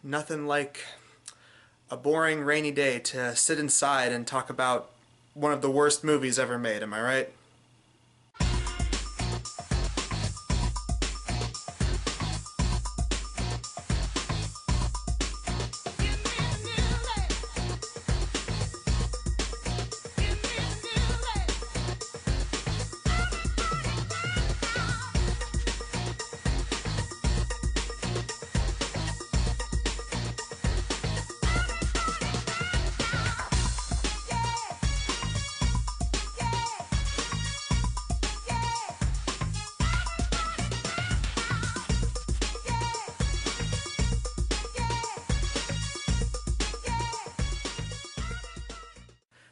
Nothing like a boring rainy day to sit inside and talk about one of the worst movies ever made, am I right?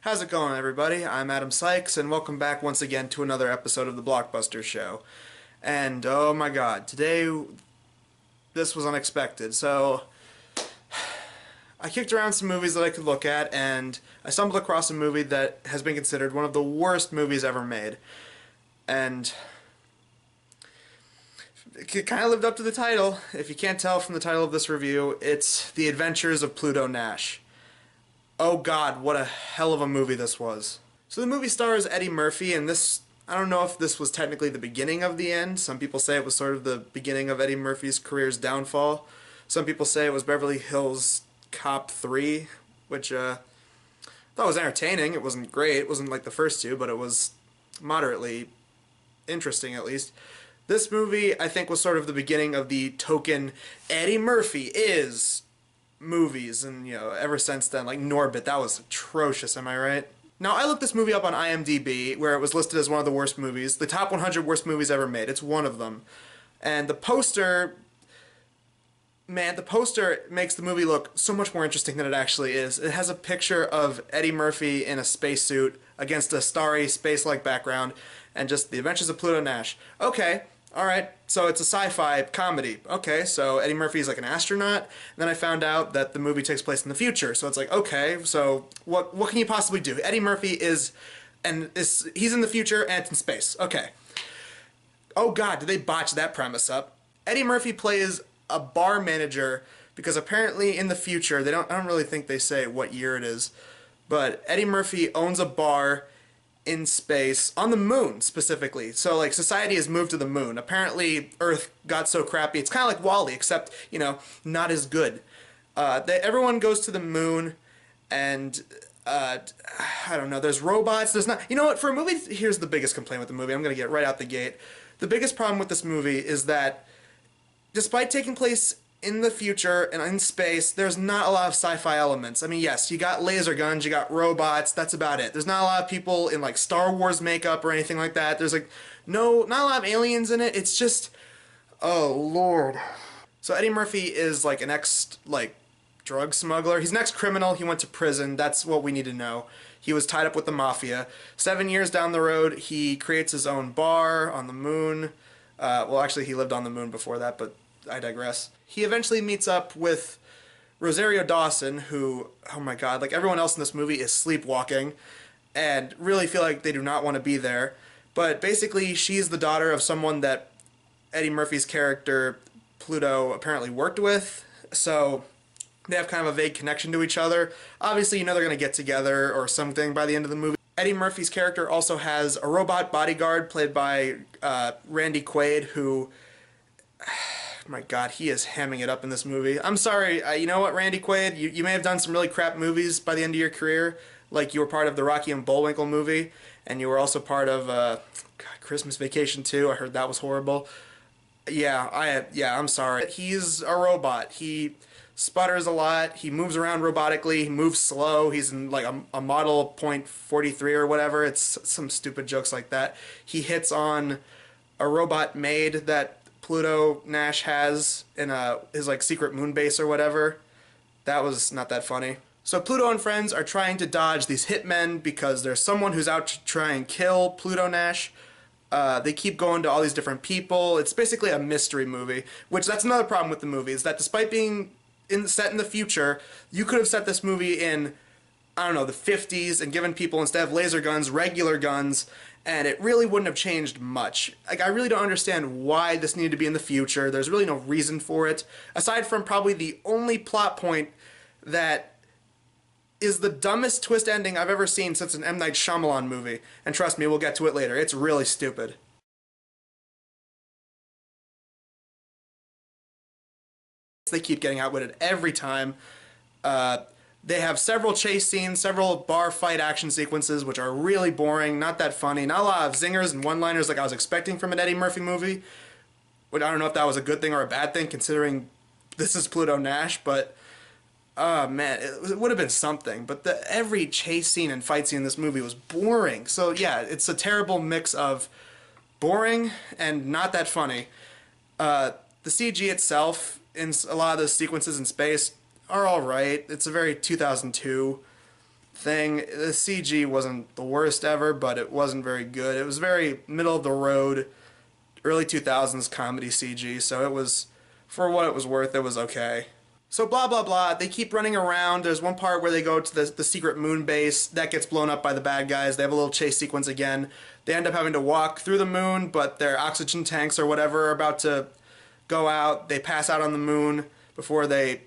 How's it going, everybody? I'm Adam Sykes, and welcome back once again to another episode of the Blockbusters show. And oh my god, today this was unexpected. So I kicked around some movies that I could look at, and I stumbled across a movie that has been considered one of the worst movies ever made. And it kind of lived up to the title. If you can't tell from the title of this review, it's The Adventures of Pluto Nash. Oh god, what a hell of a movie this was. So the movie stars Eddie Murphy, and this, I don't know if this was technically the beginning of the end. Some people say it was sort of the beginning of Eddie Murphy's career's downfall. Some people say it was Beverly Hills Cop 3, which I thought was entertaining. It wasn't great, it wasn't like the first two, but it was moderately interesting at least. This movie, I think, was sort of the beginning of the token Eddie Murphy is movies, and ever since then, like Norbit, that was atrocious, am I right? Now, I looked this movie up on IMDb, where it was listed as one of the worst movies, the top 100 worst movies ever made. It's one of them. And the poster, man, the poster makes the movie look so much more interesting than it actually is. It has a picture of Eddie Murphy in a spacesuit against a starry, space-like background, and just The Adventures of Pluto Nash. Okay. Alright, so it's a sci-fi comedy. Okay, so Eddie Murphy's like an astronaut, and then I found out that the movie takes place in the future, so it's like, okay, so what can you possibly do? Eddie Murphy he's in the future and it's in space. Okay. Oh god, did they botch that premise up? Eddie Murphy plays a bar manager because apparently in the future, I don't really think they say what year it is, but Eddie Murphy owns a bar in space, on the moon specifically. So like society has moved to the moon. Apparently Earth got so crappy. It's kind of like WALL-E, except, not as good. Everyone goes to the moon, and I don't know, there's robots, there's not, you know what, for a movie, here's the biggest complaint with the movie. I'm gonna get right out the gate. The biggest problem with this movie is that despite taking place in the future and in space, there's not a lot of sci-fi elements. I mean, yes, you got laser guns, you got robots, that's about it. There's not a lot of people in like Star Wars makeup or anything like that. There's like not a lot of aliens in it. It's just, oh lord. So Eddie Murphy is like an drug smuggler. He's an ex-criminal. He went to prison. That's what we need to know. He was tied up with the mafia. 7 years down the road, he creates his own bar on the moon. Well, actually, he lived on the moon before that, but I digress. He eventually meets up with Rosario Dawson, who, oh my god, like everyone else in this movie is sleepwalking and really feel like they do not want to be there. But basically, she's the daughter of someone that Eddie Murphy's character, Pluto, apparently worked with. So they have kind of a vague connection to each other. Obviously, they're going to get together or something by the end of the movie. Eddie Murphy's character also has a robot bodyguard played by Randy Quaid, who, my god, he is hamming it up in this movie. I'm sorry, you know what, Randy Quaid, you may have done some really crap movies by the end of your career, like you were part of the Rocky and Bullwinkle movie, and you were also part of Christmas Vacation 2. I heard that was horrible. Yeah, I'm sorry. He's a robot. He sputters a lot, he moves around robotically, he moves slow, he's in like a model .43 or whatever. It's some stupid jokes like that. He hits on a robot maid that Pluto Nash has in his like secret moon base or whatever. That was not that funny. So Pluto and friends are trying to dodge these hitmen because there's someone who's out to try and kill Pluto Nash. They keep going to all these different people. It's basically a mystery movie, which that's another problem with the movie, is that despite being set in the future, you could have set this movie in I don't know, the 50s and given people, instead of laser guns, regular guns, and it really wouldn't have changed much. Like, I really don't understand why this needed to be in the future. There's really no reason for it, aside from probably the only plot point that is the dumbest twist ending I've ever seen since an M. Night Shyamalan movie. And trust me, we'll get to it later. It's really stupid. They keep getting outwitted every time. They have several chase scenes, several bar fight action sequences, which are really boring, not that funny, not a lot of zingers and one-liners like I was expecting from an Eddie Murphy movie. But I don't know if that was a good thing or a bad thing, considering this is Pluto Nash, but oh man, it would have been something. But every chase scene and fight scene in this movie was boring. So yeah, it's a terrible mix of boring and not that funny. The CG itself in a lot of those sequences in space are alright. It's a very 2002 thing. The CG wasn't the worst ever, but it wasn't very good. It was very middle of the road, early 2000s comedy CG, so it was, for what it was worth, it was okay. So blah blah blah, they keep running around. There's one part where they go to the secret moon base. That gets blown up by the bad guys. They have a little chase sequence again. They end up having to walk through the moon, but their oxygen tanks or whatever are about to go out. They pass out on the moon before they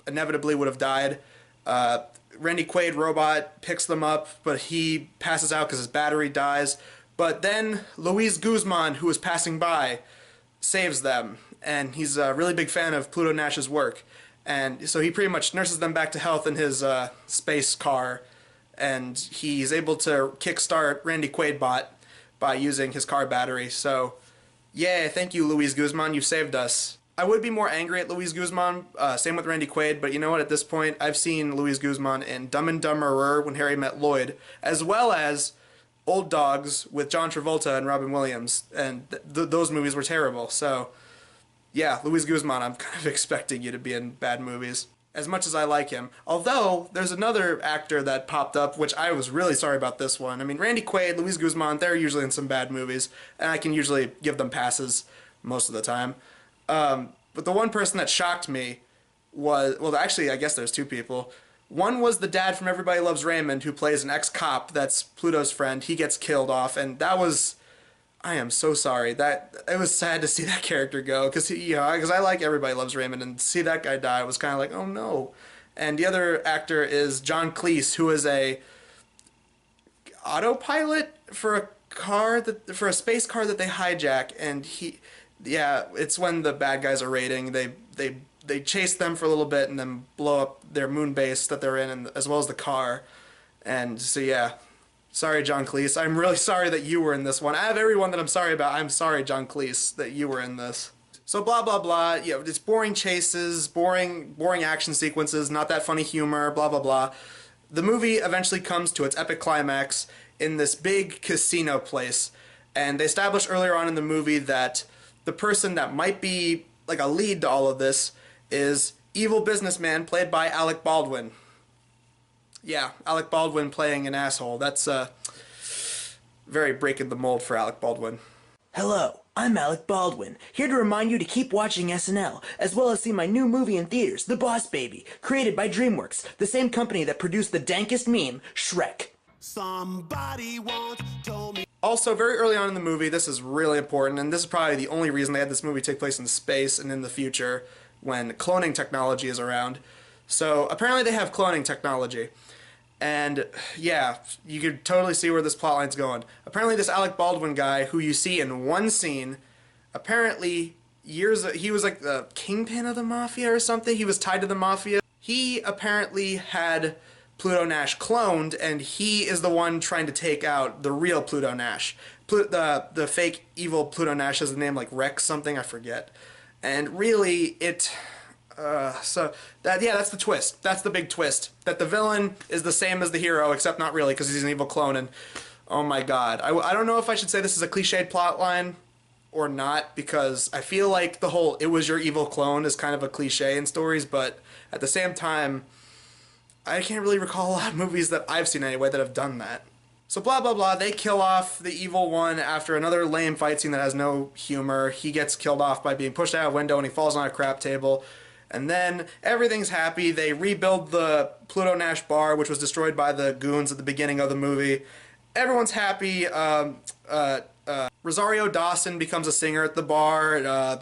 inevitably would have died. Randy Quaid robot picks them up, but he passes out because his battery dies. But then Luis Guzman, who is passing by, saves them, and he's a really big fan of Pluto Nash's work. And so he pretty much nurses them back to health in his space car, and he's able to kickstart Randy Quaid bot by using his car battery. So yeah, thank you, Luis Guzman, you saved us. I would be more angry at Luis Guzman, same with Randy Quaid, but you know what, at this point, I've seen Luis Guzman in Dumb and Dumberer, When Harry Met Lloyd, as well as Old Dogs with John Travolta and Robin Williams, and those movies were terrible. So yeah, Luis Guzman, I'm kind of expecting you to be in bad movies, as much as I like him. Although, there's another actor that popped up, which I was really sorry about this one. I mean, Randy Quaid, Luis Guzman, they're usually in some bad movies, and I can usually give them passes most of the time. But the one person that shocked me was, well, actually, I guess there's two people. One was the dad from Everybody Loves Raymond, who plays an ex-cop that's Pluto's friend. He gets killed off, and that was, I am so sorry. It was sad to see that character go, because I like Everybody Loves Raymond, and to see that guy die was kind of like, oh no. And the other actor is John Cleese, who is a autopilot for a for a space car that they hijack, and yeah, it's when the bad guys are raiding. They chase them for a little bit and then blow up their moon base that they're in, and as well as the car. And so yeah, sorry, John Cleese. I'm really sorry that you were in this one. I have everyone that I'm sorry about. I'm sorry, John Cleese, that you were in this. So blah blah blah. You know, it's boring chases, boring action sequences, not that funny humor. Blah blah blah. The movie eventually comes to its epic climax in this big casino place, and they establish earlier on in the movie that the person that might be like a lead to all of this is evil businessman played by Alec Baldwin. Yeah, Alec Baldwin playing an asshole. That's very breaking the mold for Alec Baldwin. Hello, I'm Alec Baldwin, here to remind you to keep watching SNL, as well as see my new movie in theaters, The Boss Baby, created by DreamWorks, the same company that produced the dankest meme, Shrek. Somebody once told me. Also, very early on in the movie, this is really important, and this is probably the only reason they had this movie take place in space and in the future, when cloning technology is around. So, apparently they have cloning technology. And, yeah, you could totally see where this plotline's going. Apparently this Alec Baldwin guy, who you see in one scene, apparently he was like the kingpin of the mafia or something. He was tied to the mafia. He apparently had Pluto Nash cloned, and he is the one trying to take out the real Pluto Nash. The fake evil Pluto Nash has a name like Rex something, I forget. And really, that's the twist. That's the big twist. That the villain is the same as the hero, except not really, because he's an evil clone, and oh my god. I don't know if I should say this is a cliched plotline or not, because I feel like the whole "it was your evil clone" is kind of a cliche in stories, but at the same time, I can't really recall a lot of movies that I've seen anyway that have done that. So blah blah blah, they kill off the evil one after another lame fight scene that has no humor. He gets killed off by being pushed out of a window and he falls on a crap table. And then everything's happy. They rebuild the Pluto Nash bar, which was destroyed by the goons at the beginning of the movie. Everyone's happy. Rosario Dawson becomes a singer at the bar.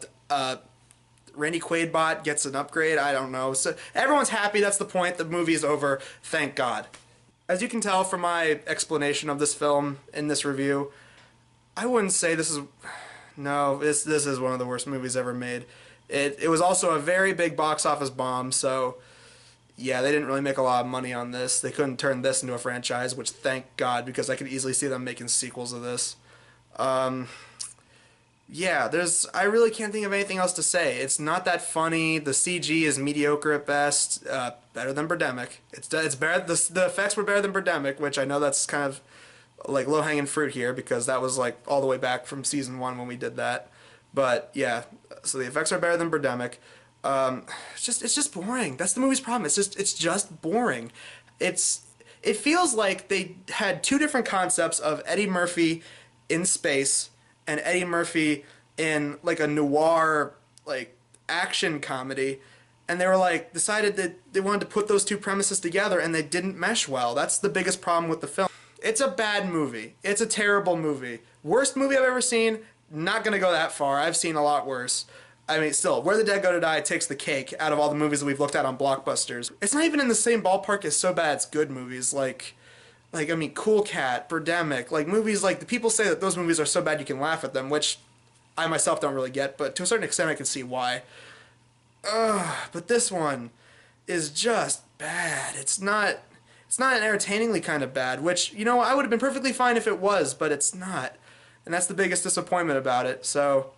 Randy Quaidbot gets an upgrade. I don't know. So everyone's happy. That's the point. The movie's over. Thank God. As you can tell from my explanation of this film in this review, I wouldn't say this is... No, this is one of the worst movies ever made. It was also a very big box office bomb, so yeah, they didn't really make a lot of money on this. They couldn't turn this into a franchise, which thank God, because I could easily see them making sequels of this. Yeah, I really can't think of anything else to say. It's not that funny. The CG is mediocre at best. Better than Birdemic. It's better. The effects were better than Birdemic, which I know that's kind of like low-hanging fruit here because that was like all the way back from season 1 when we did that. But yeah, so the effects are better than Birdemic. It's just boring. That's the movie's problem. It's just boring. It feels like they had two different concepts of Eddie Murphy in space and Eddie Murphy in like a noir like action comedy, and they were like decided that they wanted to put those two premises together and they didn't mesh well. That's the biggest problem with the film. It's a bad movie. It's a terrible movie. Worst movie I've ever seen. Not gonna go that far. I've seen a lot worse. I mean, still, Where the Dead Go to Die takes the cake out of all the movies that we've looked at on Blockbusters. It's not even in the same ballpark as So Bad It's Good movies, like I mean, Cool Cat, Birdemic, like movies like, the people say that those movies are so bad you can laugh at them, which I myself don't really get, but to a certain extent I can see why. But this one is just bad. It's not entertainingly kind of bad, which, you know, I would have been perfectly fine if it was, but it's not. And that's the biggest disappointment about it. So,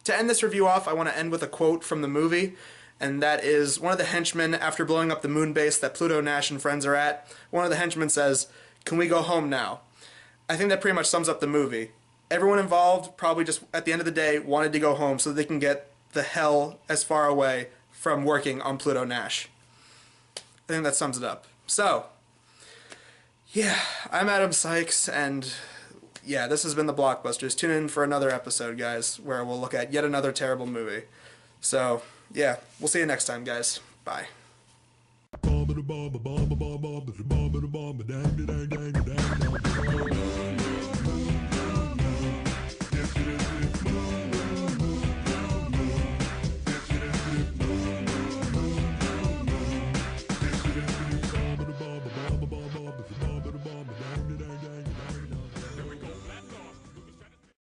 to end this review off, I want to end with a quote from the movie, and that is one of the henchmen, after blowing up the moon base that Pluto Nash and friends are at, one of the henchmen says, "Can we go home now?" I think that pretty much sums up the movie. Everyone involved probably just, at the end of the day, wanted to go home so that they can get the hell as far away from working on Pluto Nash. I think that sums it up. So, yeah, I'm Adam Sykes, and yeah, this has been the Blockbusters. Tune in for another episode, guys, where we'll look at yet another terrible movie. So, yeah, we'll see you next time, guys. Bye. Bomb,